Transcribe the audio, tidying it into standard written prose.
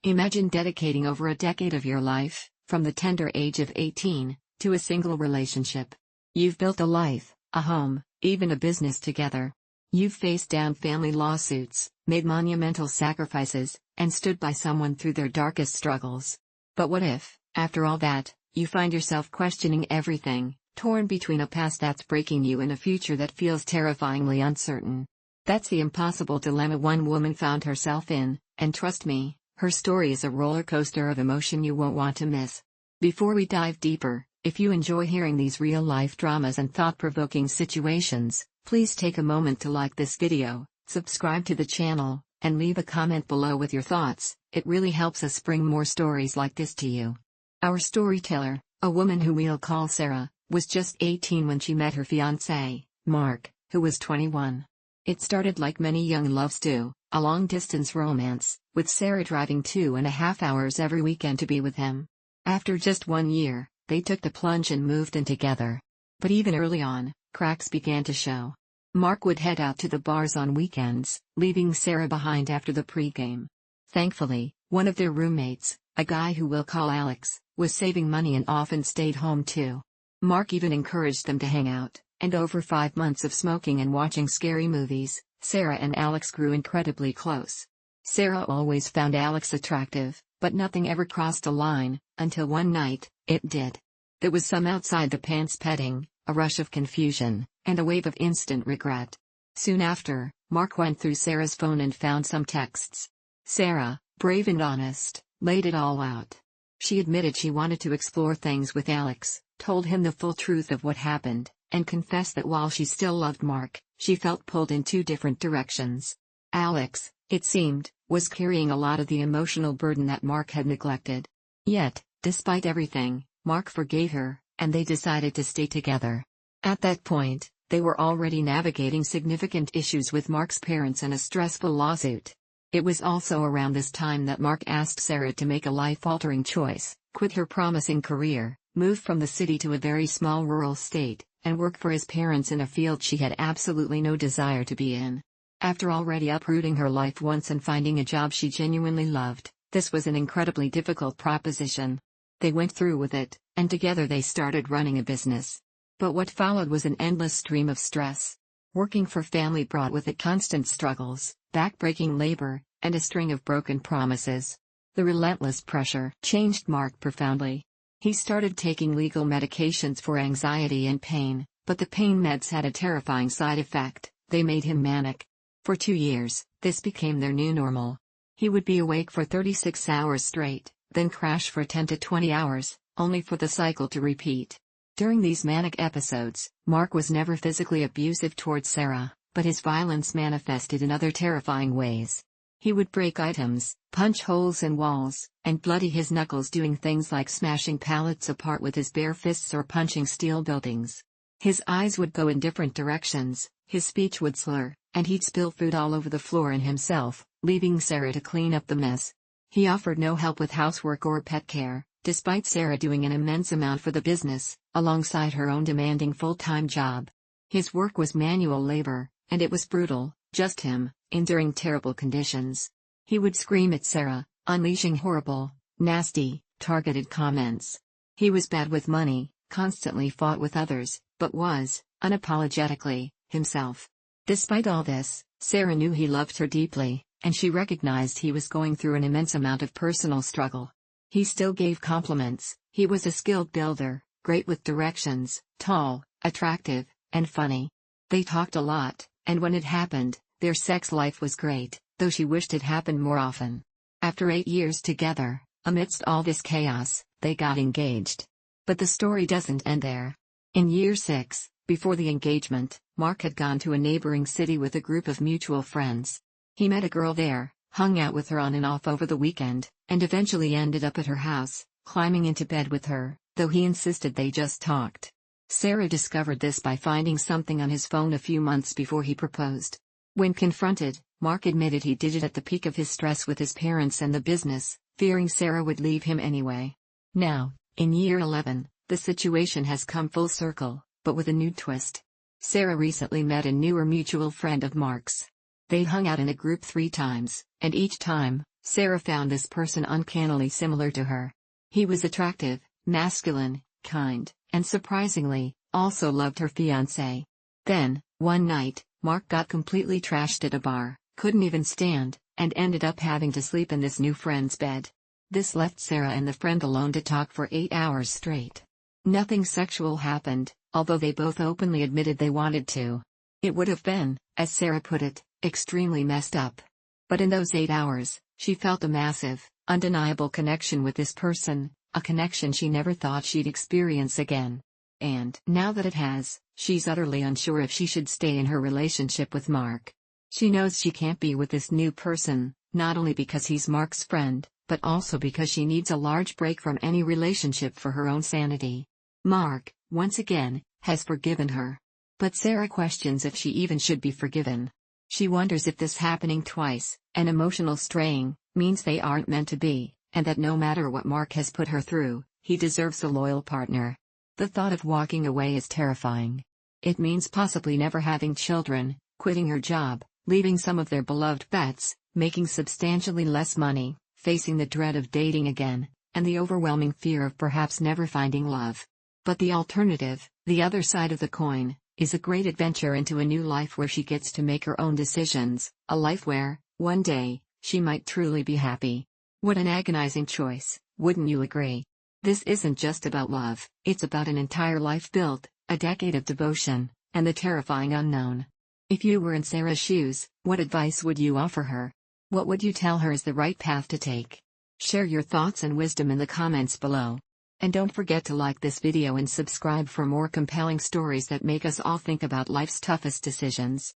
Imagine dedicating over a decade of your life, from the tender age of 18, to a single relationship. You've built a life, a home, even a business together. You've faced down family lawsuits, made monumental sacrifices, and stood by someone through their darkest struggles. But what if, after all that, you find yourself questioning everything, torn between a past that's breaking you and a future that feels terrifyingly uncertain? That's the impossible dilemma one woman found herself in, and trust me, her story is a roller coaster of emotion you won't want to miss. Before we dive deeper, if you enjoy hearing these real-life dramas and thought-provoking situations, please take a moment to like this video, subscribe to the channel, and leave a comment below with your thoughts. It really helps us bring more stories like this to you. Our storyteller, a woman who we'll call Sarah, was just 18 when she met her fiancé, Mark, who was 21. It started like many young loves do, a long-distance romance, with Sarah driving 2.5 hours every weekend to be with him. After just 1 year, they took the plunge and moved in together. But even early on, cracks began to show. Mark would head out to the bars on weekends, leaving Sarah behind after the pregame. Thankfully, one of their roommates, a guy who we'll call Alex, was saving money and often stayed home too. Mark even encouraged them to hang out, and over 5 months of smoking and watching scary movies, Sarah and Alex grew incredibly close. Sarah always found Alex attractive, but nothing ever crossed a line, until one night, it did. There was some outside-the-pants petting, a rush of confusion, and a wave of instant regret. Soon after, Mark went through Sarah's phone and found some texts. Sarah, brave and honest, laid it all out. She admitted she wanted to explore things with Alex, told him the full truth of what happened, and confessed that while she still loved Mark, she felt pulled in 2 different directions. Alex, it seemed, was carrying a lot of the emotional burden that Mark had neglected. Yet, despite everything, Mark forgave her, and they decided to stay together. At that point, they were already navigating significant issues with Mark's parents and a stressful lawsuit. It was also around this time that Mark asked Sarah to make a life-altering choice, quit her promising career, move from the city to a very small rural state, and work for his parents in a field she had absolutely no desire to be in. After already uprooting her life once and finding a job she genuinely loved, this was an incredibly difficult proposition. They went through with it, and together they started running a business. But what followed was an endless stream of stress. Working for family brought with it constant struggles, backbreaking labor, and a string of broken promises. The relentless pressure changed Mark profoundly. He started taking legal medications for anxiety and pain, but the pain meds had a terrifying side effect: they made him manic. For 2 years, this became their new normal. He would be awake for 36 hours straight, then crash for 10 to 20 hours, only for the cycle to repeat. During these manic episodes, Mark was never physically abusive towards Sarah, but his violence manifested in other terrifying ways. He would break items, punch holes in walls, and bloody his knuckles doing things like smashing pallets apart with his bare fists or punching steel buildings. His eyes would go in different directions, his speech would slur, and he'd spill food all over the floor and himself, leaving Sarah to clean up the mess. He offered no help with housework or pet care, despite Sarah doing an immense amount for the business, alongside her own demanding full-time job. His work was manual labor, and it was brutal, just him, enduring terrible conditions. He would scream at Sarah, unleashing horrible, nasty, targeted comments. He was bad with money, constantly fought with others, but was, unapologetically, himself. Despite all this, Sarah knew he loved her deeply, and she recognized he was going through an immense amount of personal struggle. He still gave compliments. He was a skilled builder, great with directions, tall, attractive, and funny. They talked a lot, and when it happened, their sex life was great, though she wished it happened more often. After 8 years together, amidst all this chaos, they got engaged. But the story doesn't end there. In year 6, before the engagement, Mark had gone to a neighboring city with a group of mutual friends. He met a girl there, hung out with her on and off over the weekend, and eventually ended up at her house, climbing into bed with her, though he insisted they just talked. Sarah discovered this by finding something on his phone a few months before he proposed. When confronted, Mark admitted he did it at the peak of his stress with his parents and the business, fearing Sarah would leave him anyway. Now, in year 11, the situation has come full circle, but with a new twist. Sarah recently met a newer mutual friend of Mark's. They hung out in a group 3 times, and each time, Sarah found this person uncannily similar to her. He was attractive, masculine, kind, and surprisingly, also loved her fiancé. Then, one night, Mark got completely trashed at a bar, couldn't even stand, and ended up having to sleep in this new friend's bed. This left Sarah and the friend alone to talk for 8 hours straight. Nothing sexual happened, although they both openly admitted they wanted to. It would have been, as Sarah put it, extremely messed up. But in those 8 hours, she felt a massive, undeniable connection with this person, a connection she never thought she'd experience again. And now that it has, she's utterly unsure if she should stay in her relationship with Mark. She knows she can't be with this new person, not only because he's Mark's friend, but also because she needs a large break from any relationship for her own sanity. Mark, once again, has forgiven her. But Sarah questions if she even should be forgiven. She wonders if this happening twice, an emotional straying, means they aren't meant to be, and that no matter what Mark has put her through, he deserves a loyal partner. The thought of walking away is terrifying. It means possibly never having children, quitting her job, leaving some of their beloved pets, making substantially less money, facing the dread of dating again, and the overwhelming fear of perhaps never finding love. But the alternative, the other side of the coin, is a great adventure into a new life where she gets to make her own decisions, a life where, one day, she might truly be happy. What an agonizing choice, wouldn't you agree? This isn't just about love, it's about an entire life built, a decade of devotion, and the terrifying unknown. If you were in Sarah's shoes, what advice would you offer her? What would you tell her is the right path to take? Share your thoughts and wisdom in the comments below. And don't forget to like this video and subscribe for more compelling stories that make us all think about life's toughest decisions.